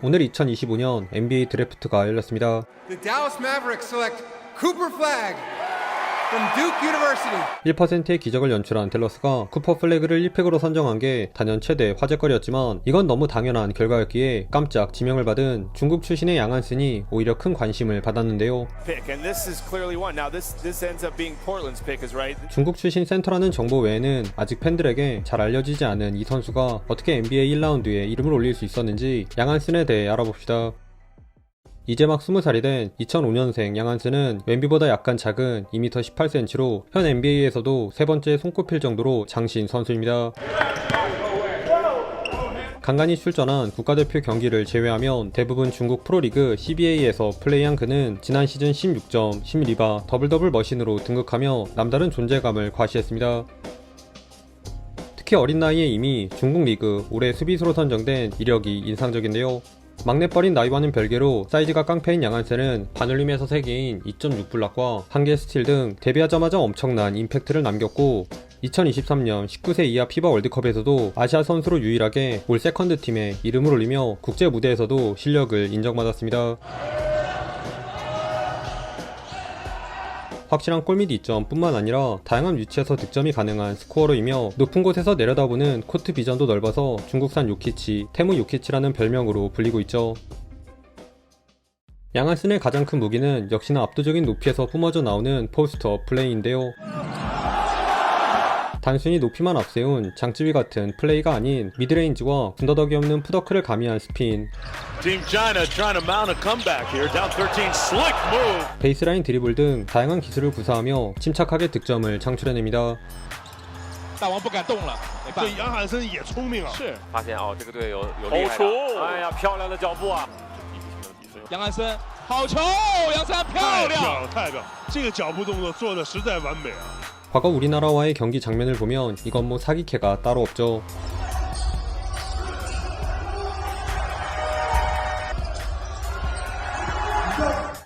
오늘 2025년 NBA 드래프트가 열렸습니다. The Dallas Mavericks select Cooper Flagg from Duke University. 1%의 기적을 연출한 댈러스가 쿠퍼 플래그를 1픽으로 선정한 게 단연 최대 화제거리였지만 이건 너무 당연한 결과였기에 깜짝 지명을 받은 중국 출신의 양한슨이 오히려 큰 관심을 받았는데요. 중국 출신 센터라는 정보 외에는 아직 팬들에게 잘 알려지지 않은 이 선수가 어떻게 NBA 1라운드에 이름을 올릴 수 있었는지 양한슨에 대해 알아봅시다. 이제 막 20살이 된 2005년생 양한슨은 웬비보다 약간 작은 2m 18cm로 현 NBA에서도 세 번째 손꼽힐 정도로 장신 선수입니다. 간간히 출전한 국가대표 경기를 제외하면 대부분 중국 프로리그 CBA에서 플레이한 그는 지난 시즌 16점, 11리바, 더블더블 머신으로 등극하며 남다른 존재감을 과시했습니다. 특히 어린 나이에 이미 중국 리그 올해 수비수로 선정된 이력이 인상적인데요. 막내뻘인 나이와는 별개로 사이즈가 깡패인 양한슨은 반올림에서 3개인 2.6블락과 1개 스틸 등 데뷔하자마자 엄청난 임팩트를 남겼고 2023년 19세 이하 피바 월드컵에서도 아시아 선수로 유일하게 올 세컨드 팀에 이름을 올리며 국제 무대에서도 실력을 인정받았습니다. 확실한 골밑 이점 뿐만 아니라 다양한 위치에서 득점이 가능한 스코어러이며 높은 곳에서 내려다보는 코트 비전도 넓어서 중국산 요키치, 테무 요키치라는 별명으로 불리고 있죠. 양한슨의 가장 큰 무기는 역시나 압도적인 높이에서 뿜어져 나오는 포스트업 플레이인데요. 단순히 높이만 앞세운 장치위 같은 플레이가 아닌 미드레인지와 군더더기 없는 푸더크를 가미한 스핀, 베이스라인 드리블 등 다양한 기술을 구사하며 침착하게 득점을 창출해냅니다. 과거 우리나라와의 경기 장면을 보면 이건 뭐 사기캐가 따로 없죠.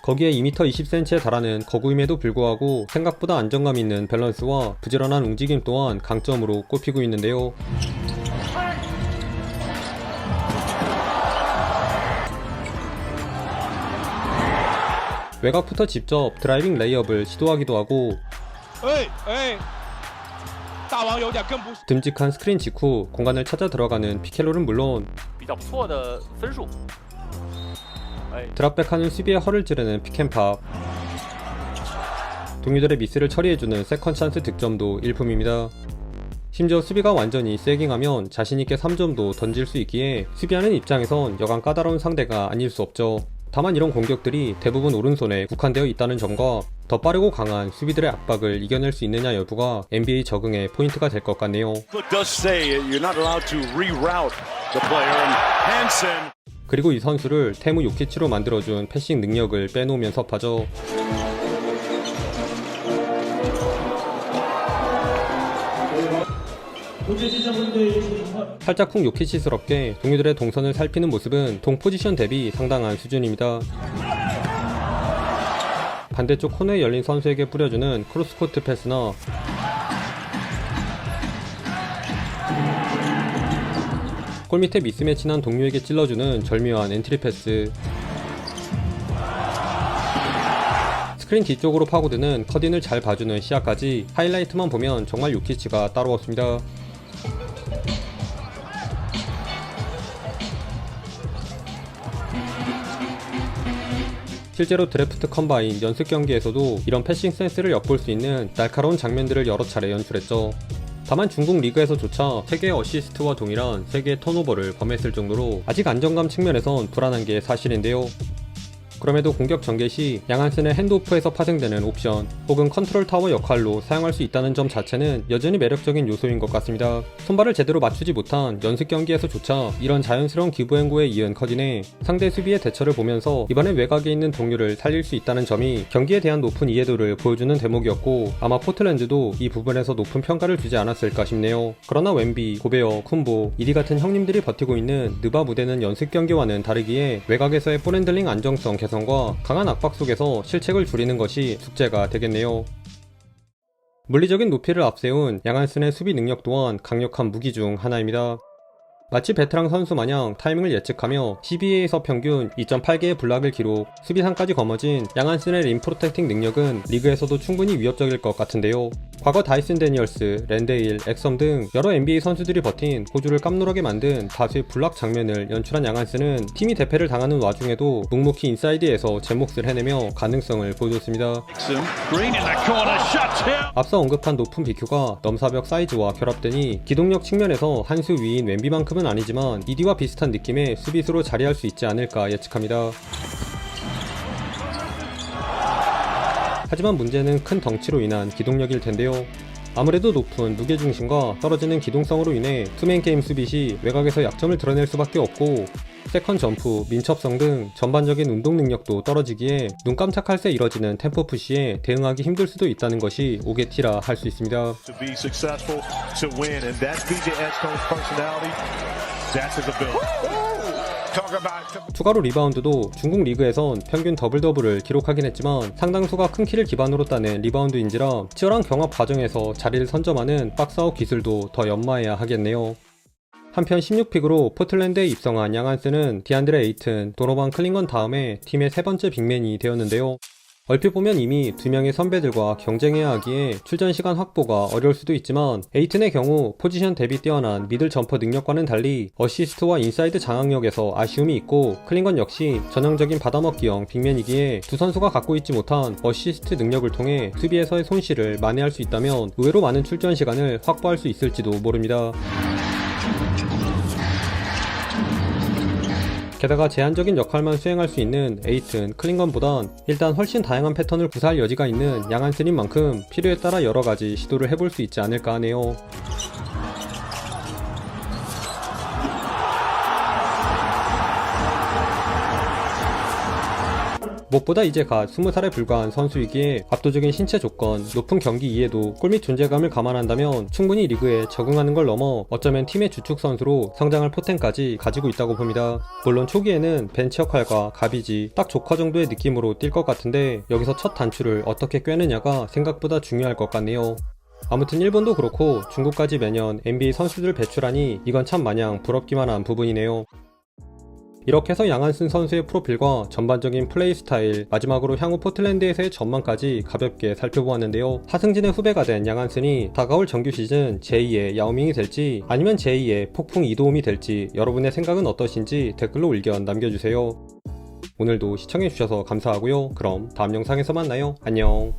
거기에 2m 20cm에 달하는 거구임에도 불구하고 생각보다 안정감 있는 밸런스와 부지런한 움직임 또한 강점으로 꼽히고 있는데요. 외곽부터 직접 드라이빙 레이업을 시도하기도 하고 듬직한 스크린 직후 공간을 찾아 들어가는 피켈롤은 물론 드랍백하는 수비에 허를 찌르는 픽앤팝, 동료들의 미스를 처리해주는 세컨 찬스 득점도 일품입니다. 심지어 수비가 완전히 세깅하면 자신있게 3점도 던질 수 있기에 수비하는 입장에선 여간 까다로운 상대가 아닐 수 없죠. 다만 이런 공격들이 대부분 오른손에 국한되어 있다는 점과 더 빠르고 강한 수비들의 압박을 이겨낼 수 있느냐 여부가 NBA 적응의 포인트가 될 것 같네요. 그리고 이 선수를 테무 요키치로 만들어준 패싱 능력을 빼놓으면 섭하죠. 살짝 쿵 요키치스럽게 동료들의 동선을 살피는 모습은 동 포지션 대비 상당한 수준입니다. 반대쪽 코너에 열린 선수에게 뿌려주는 크로스코트 패스나 골밑에 미스매치난 동료에게 찔러주는 절묘한 엔트리 패스, 스크린 뒤쪽으로 파고드는 커딘을 잘 봐주는 시야까지 하이라이트만 보면 정말 요키치가 따로 없습니다. 실제로 드래프트 컴바인 연습 경기에서도 이런 패싱 센스를 엿볼 수 있는 날카로운 장면들을 여러 차례 연출했죠. 다만 중국 리그에서조차 3개의 어시스트와 동일한 3개의 턴오버를 범했을 정도로 아직 안정감 측면에선 불안한 게 사실인데요. 그럼에도 공격 전개 시 양한슨의 핸드오프에서 파생되는 옵션 혹은 컨트롤 타워 역할로 사용할 수 있다는 점 자체는 여전히 매력적인 요소인 것 같습니다. 손발을 제대로 맞추지 못한 연습 경기에서조차 이런 자연스러운 기부행고에 이은 커딘의 상대 수비의 대처를 보면서 이번에 외곽에 있는 동료를 살릴 수 있다는 점이 경기에 대한 높은 이해도를 보여주는 대목이었고 아마 포틀랜드도 이 부분에서 높은 평가를 주지 않았을까 싶네요. 그러나 웬비, 고베어, 쿤보, 이리 같은 형님들이 버티고 있는 느바 무대는 연습 경기와는 다르기에 외곽에서의 볼핸들링 안정성 개선과 강한 압박 속에서 실책을 줄이는 것이 숙제가 되겠네요. 물리적인 높이를 앞세운 양한슨의 수비 능력 또한 강력한 무기 중 하나입니다. 마치 베테랑 선수 마냥 타이밍을 예측하며 CBA에서 평균 2.8개의 블락을 기록, 수비상까지 거머쥔 양한슨의 림 프로텍팅 능력은 리그에서도 충분히 위협적일 것 같은데요. 과거 다이슨 데니얼스, 랜데일, 엑섬 등 여러 NBA 선수들이 버틴 호주를 깜놀하게 만든 다수의 블락 장면을 연출한 양한슨은 팀이 대패를 당하는 와중에도 묵묵히 인사이드에서 제 몫을 해내며 가능성을 보여줬습니다. 앞서 언급한 높은 BQ가 넘사벽 사이즈와 결합되니 기동력 측면에서 한 수 위인 웬비만큼은 아니지만 이디와 비슷한 느낌의 수비수로 자리할 수 있지 않을까 예측합니다. 하지만 문제는 큰 덩치로 인한 기동력일 텐데요. 아무래도 높은 무게중심과 떨어지는 기동성으로 인해 투맨 게임 수비 시 외곽에서 약점을 드러낼 수밖에 없고, 세컨 점프, 민첩성 등 전반적인 운동 능력도 떨어지기에 눈 깜짝할 새 이뤄지는 템포 푸시에 대응하기 힘들 수도 있다는 것이 오게티라 할 수 있습니다. 추가로 리바운드도 중국 리그에선 평균 더블더블을 기록하긴 했지만 상당수가 큰 키를 기반으로 따낸 리바운드인지라 치열한 경합 과정에서 자리를 선점하는 박스아웃 기술도 더 연마해야 하겠네요. 한편 16픽으로 포틀랜드에 입성한 양한슨은 디안드레 에이튼, 도노반 클링건 다음에 팀의 세 번째 빅맨이 되었는데요. 얼핏 보면 이미 두 명의 선배들과 경쟁해야 하기에 출전 시간 확보가 어려울 수도 있지만, 에이튼의 경우 포지션 대비 뛰어난 미들 점퍼 능력과는 달리 어시스트와 인사이드 장악력에서 아쉬움이 있고, 클링건 역시 전형적인 받아먹기형 빅맨이기에 두 선수가 갖고 있지 못한 어시스트 능력을 통해 수비에서의 손실을 만회할 수 있다면 의외로 많은 출전 시간을 확보할 수 있을지도 모릅니다. 게다가 제한적인 역할만 수행할 수 있는 에이튼, 클링건보단 일단 훨씬 다양한 패턴을 구사할 여지가 있는 양한슨인 만큼 필요에 따라 여러가지 시도를 해볼 수 있지 않을까 하네요. 무엇보다 이제 갓 20살에 불과한 선수이기에 압도적인 신체 조건, 높은 경기 이해도, 골밑 존재감을 감안한다면 충분히 리그에 적응하는 걸 넘어 어쩌면 팀의 주축 선수로 성장할 포텐까지 가지고 있다고 봅니다. 물론 초기에는 벤치 역할과 가비지, 딱 조커 정도의 느낌으로 뛸 것 같은데 여기서 첫 단추를 어떻게 꿰느냐가 생각보다 중요할 것 같네요. 아무튼 일본도 그렇고 중국까지 매년 NBA 선수들 배출하니 이건 참 마냥 부럽기만 한 부분이네요. 이렇게 해서 양한슨 선수의 프로필과 전반적인 플레이 스타일, 마지막으로 향후 포틀랜드에서의 전망까지 가볍게 살펴보았는데요. 하승진의 후배가 된 양한슨이 다가올 정규 시즌 제2의 야오밍이 될지 아니면 제2의 폭풍 이도움이 될지 여러분의 생각은 어떠신지 댓글로 의견 남겨주세요. 오늘도 시청해주셔서 감사하고요. 그럼 다음 영상에서 만나요. 안녕.